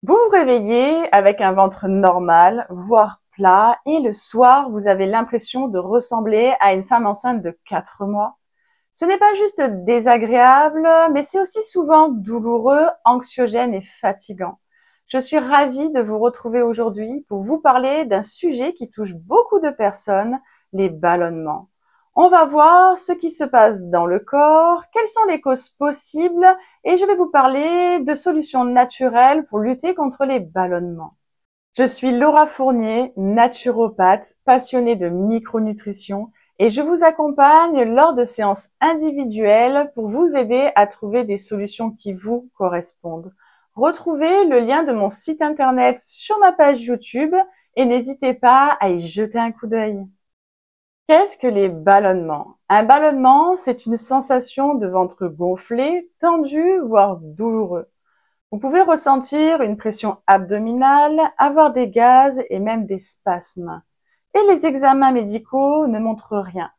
Vous vous réveillez avec un ventre normal, voire plat, et le soir, vous avez l'impression de ressembler à une femme enceinte de 4 mois. Ce n'est pas juste désagréable, mais c'est aussi souvent douloureux, anxiogène et fatigant. Je suis ravie de vous retrouver aujourd'hui pour vous parler d'un sujet qui touche beaucoup de personnes, les ballonnements. On va voir ce qui se passe dans le corps, quelles sont les causes possibles et je vais vous parler de solutions naturelles pour lutter contre les ballonnements. Je suis Laura Fournier, naturopathe, passionnée de micronutrition et je vous accompagne lors de séances individuelles pour vous aider à trouver des solutions qui vous correspondent. Retrouvez le lien de mon site internet sur ma page YouTube et n'hésitez pas à y jeter un coup d'œil. Qu'est-ce que les ballonnements? Un ballonnement, c'est une sensation de ventre gonflé, tendu, voire douloureux. Vous pouvez ressentir une pression abdominale, avoir des gaz et même des spasmes. Et les examens médicaux ne montrent rien.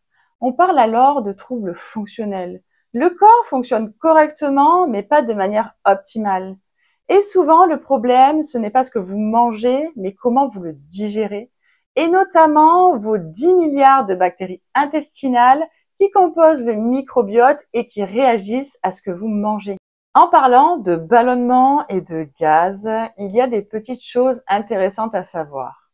On parle alors de troubles fonctionnels. Le corps fonctionne correctement, mais pas de manière optimale. Et souvent, le problème, ce n'est pas ce que vous mangez, mais comment vous le digérez. Et notamment vos 10 milliards de bactéries intestinales qui composent le microbiote et qui réagissent à ce que vous mangez. En parlant de ballonnement et de gaz, il y a des petites choses intéressantes à savoir.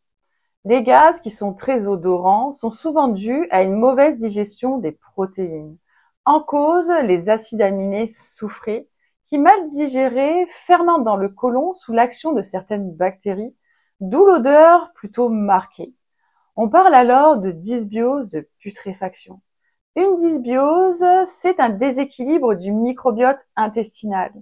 Les gaz qui sont très odorants sont souvent dus à une mauvaise digestion des protéines. En cause, les acides aminés soufrés qui, mal digérés, fermentent dans le côlon sous l'action de certaines bactéries, d'où l'odeur plutôt marquée. On parle alors de dysbiose de putréfaction. Une dysbiose, c'est un déséquilibre du microbiote intestinal.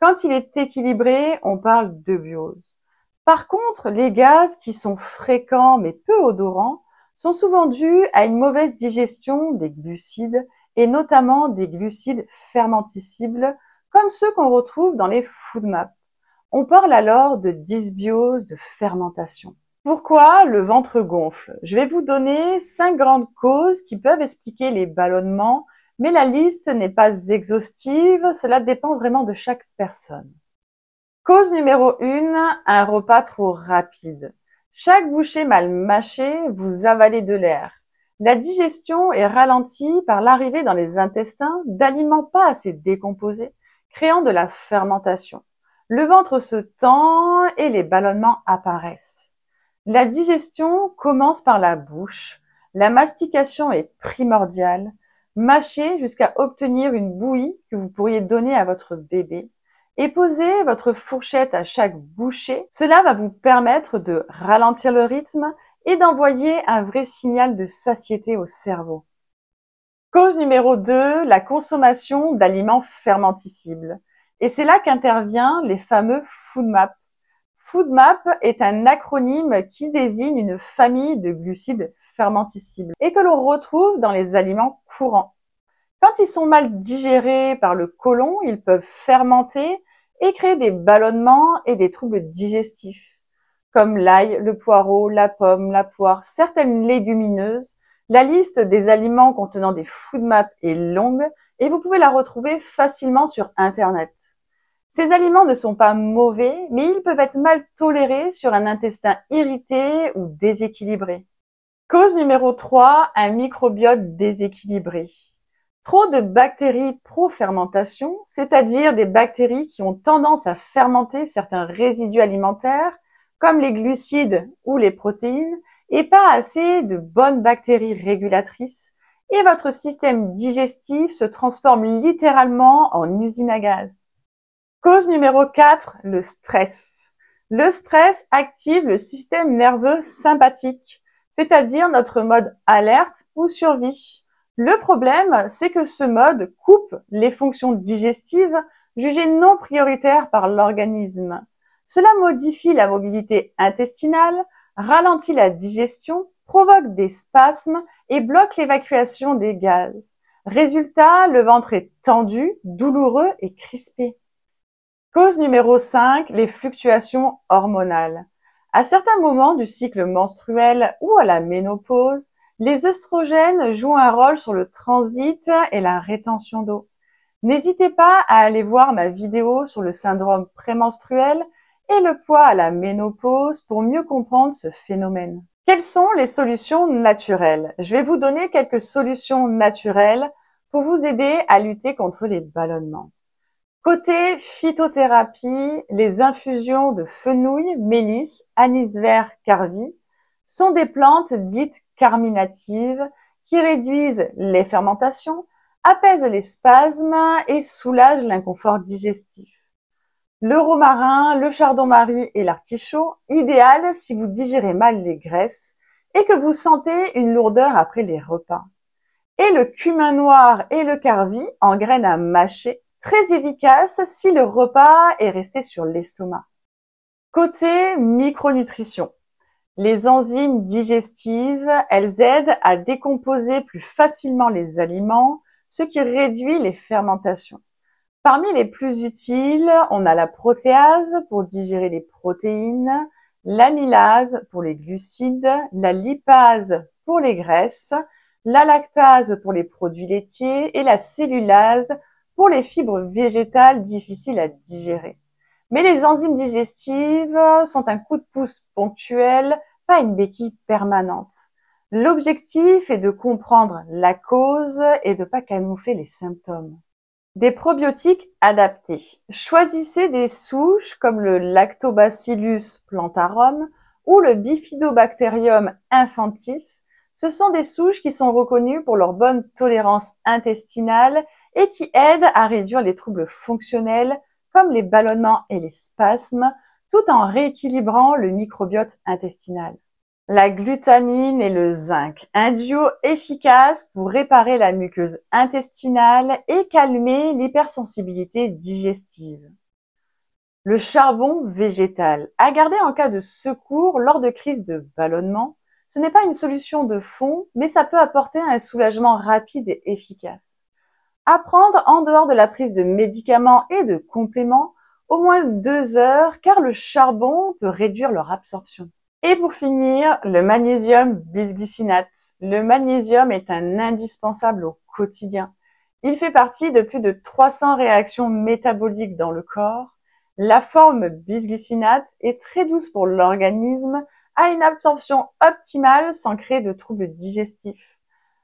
Quand il est équilibré, on parle de biose. Par contre, les gaz qui sont fréquents mais peu odorants sont souvent dus à une mauvaise digestion des glucides et notamment des glucides fermentescibles comme ceux qu'on retrouve dans les FODMAP. On parle alors de dysbiose de fermentation. Pourquoi le ventre gonfle? Je vais vous donner 5 grandes causes qui peuvent expliquer les ballonnements, mais la liste n'est pas exhaustive, cela dépend vraiment de chaque personne. Cause numéro 1, un repas trop rapide. Chaque bouchée mal mâchée, vous avalez de l'air. La digestion est ralentie par l'arrivée dans les intestins d'aliments pas assez décomposés, créant de la fermentation. Le ventre se tend et les ballonnements apparaissent. La digestion commence par la bouche. La mastication est primordiale. Mâchez jusqu'à obtenir une bouillie que vous pourriez donner à votre bébé. Et posez votre fourchette à chaque bouchée. Cela va vous permettre de ralentir le rythme et d'envoyer un vrai signal de satiété au cerveau. Cause numéro 2, la consommation d'aliments fermentescibles. Et c'est là qu'interviennent les fameux FODMAP. FODMAP est un acronyme qui désigne une famille de glucides fermentescibles et que l'on retrouve dans les aliments courants. Quand ils sont mal digérés par le côlon, ils peuvent fermenter et créer des ballonnements et des troubles digestifs, comme l'ail, le poireau, la pomme, la poire, certaines légumineuses. La liste des aliments contenant des FODMAP est longue et vous pouvez la retrouver facilement sur Internet. Ces aliments ne sont pas mauvais, mais ils peuvent être mal tolérés sur un intestin irrité ou déséquilibré. Cause numéro 3, un microbiote déséquilibré. Trop de bactéries pro-fermentation, c'est-à-dire des bactéries qui ont tendance à fermenter certains résidus alimentaires, comme les glucides ou les protéines, et pas assez de bonnes bactéries régulatrices, et votre système digestif se transforme littéralement en usine à gaz. Cause numéro 4, le stress. Le stress active le système nerveux sympathique, c'est-à-dire notre mode alerte ou survie. Le problème, c'est que ce mode coupe les fonctions digestives jugées non prioritaires par l'organisme. Cela modifie la mobilité intestinale, ralentit la digestion, provoque des spasmes et bloque l'évacuation des gaz. Résultat, le ventre est tendu, douloureux et crispé. Cause numéro 5, les fluctuations hormonales. À certains moments du cycle menstruel ou à la ménopause, les œstrogènes jouent un rôle sur le transit et la rétention d'eau. N'hésitez pas à aller voir ma vidéo sur le syndrome prémenstruel et le poids à la ménopause pour mieux comprendre ce phénomène. Quelles sont les solutions naturelles? Je vais vous donner quelques solutions naturelles pour vous aider à lutter contre les ballonnements. Côté phytothérapie, les infusions de fenouil, mélisse, anis vert, carvi sont des plantes dites carminatives qui réduisent les fermentations, apaisent les spasmes et soulagent l'inconfort digestif. Le romarin, le chardon-marie et l'artichaut, idéal si vous digérez mal les graisses et que vous sentez une lourdeur après les repas. Et le cumin noir et le carvi en graines à mâcher, très efficace si le repas est resté sur l'estomac. Côté micronutrition, les enzymes digestives, elles aident à décomposer plus facilement les aliments, ce qui réduit les fermentations. Parmi les plus utiles, on a la protéase pour digérer les protéines, l'amylase pour les glucides, la lipase pour les graisses, la lactase pour les produits laitiers et la cellulase pour les fibres végétales difficiles à digérer. Mais les enzymes digestives sont un coup de pouce ponctuel, pas une béquille permanente. L'objectif est de comprendre la cause et de ne pas camoufler les symptômes. Des probiotiques adaptés. Choisissez des souches comme le Lactobacillus plantarum ou le Bifidobacterium infantis. Ce sont des souches qui sont reconnues pour leur bonne tolérance intestinale et qui aident à réduire les troubles fonctionnels comme les ballonnements et les spasmes, tout en rééquilibrant le microbiote intestinal. La glutamine et le zinc, un duo efficace pour réparer la muqueuse intestinale et calmer l'hypersensibilité digestive. Le charbon végétal, à garder en cas de secours lors de crises de ballonnement. Ce n'est pas une solution de fond, mais ça peut apporter un soulagement rapide et efficace. À prendre en dehors de la prise de médicaments et de compléments, au moins 2 heures, car le charbon peut réduire leur absorption. Et pour finir, le magnésium bisglycinate. Le magnésium est un indispensable au quotidien. Il fait partie de plus de 300 réactions métaboliques dans le corps. La forme bisglycinate est très douce pour l'organisme, a une absorption optimale sans créer de troubles digestifs.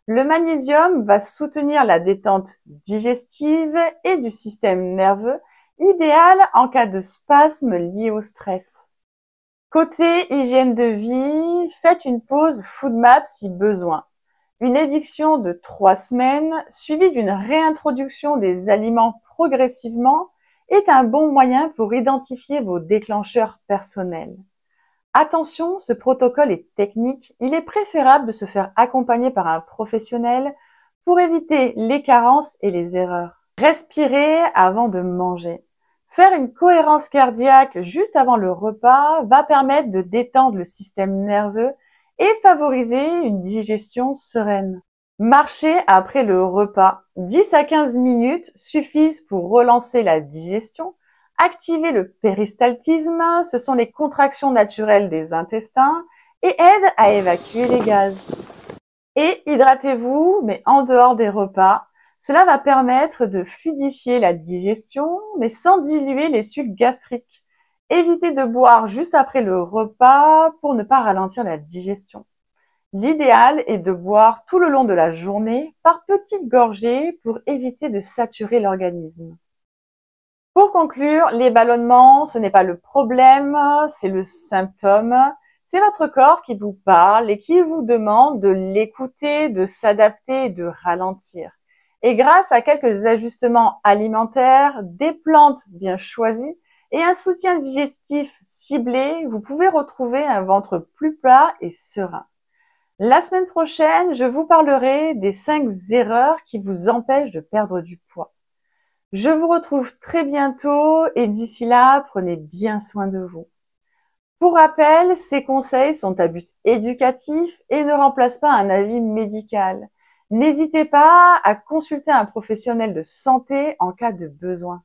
Le magnésium va soutenir la détente digestive et du système nerveux, idéal en cas de spasme lié au stress. Côté hygiène de vie, faites une pause FoodMap si besoin. Une éviction de 3 semaines, suivie d'une réintroduction des aliments progressivement, est un bon moyen pour identifier vos déclencheurs personnels. Attention, ce protocole est technique, il est préférable de se faire accompagner par un professionnel pour éviter les carences et les erreurs. Respirez avant de manger. Faire une cohérence cardiaque juste avant le repas va permettre de détendre le système nerveux et favoriser une digestion sereine. Marcher après le repas. 10 à 15 minutes suffisent pour relancer la digestion. Activer le péristaltisme, ce sont les contractions naturelles des intestins et aident à évacuer les gaz. Et hydratez-vous, mais en dehors des repas. Cela va permettre de fluidifier la digestion, mais sans diluer les sucs gastriques. Évitez de boire juste après le repas pour ne pas ralentir la digestion. L'idéal est de boire tout le long de la journée par petites gorgées pour éviter de saturer l'organisme. Pour conclure, les ballonnements, ce n'est pas le problème, c'est le symptôme. C'est votre corps qui vous parle et qui vous demande de l'écouter, de s'adapter et de ralentir. Et grâce à quelques ajustements alimentaires, des plantes bien choisies et un soutien digestif ciblé, vous pouvez retrouver un ventre plus plat et serein. La semaine prochaine, je vous parlerai des 5 erreurs qui vous empêchent de perdre du poids. Je vous retrouve très bientôt et d'ici là, prenez bien soin de vous. Pour rappel, ces conseils sont à but éducatif et ne remplacent pas un avis médical. N'hésitez pas à consulter un professionnel de santé en cas de besoin.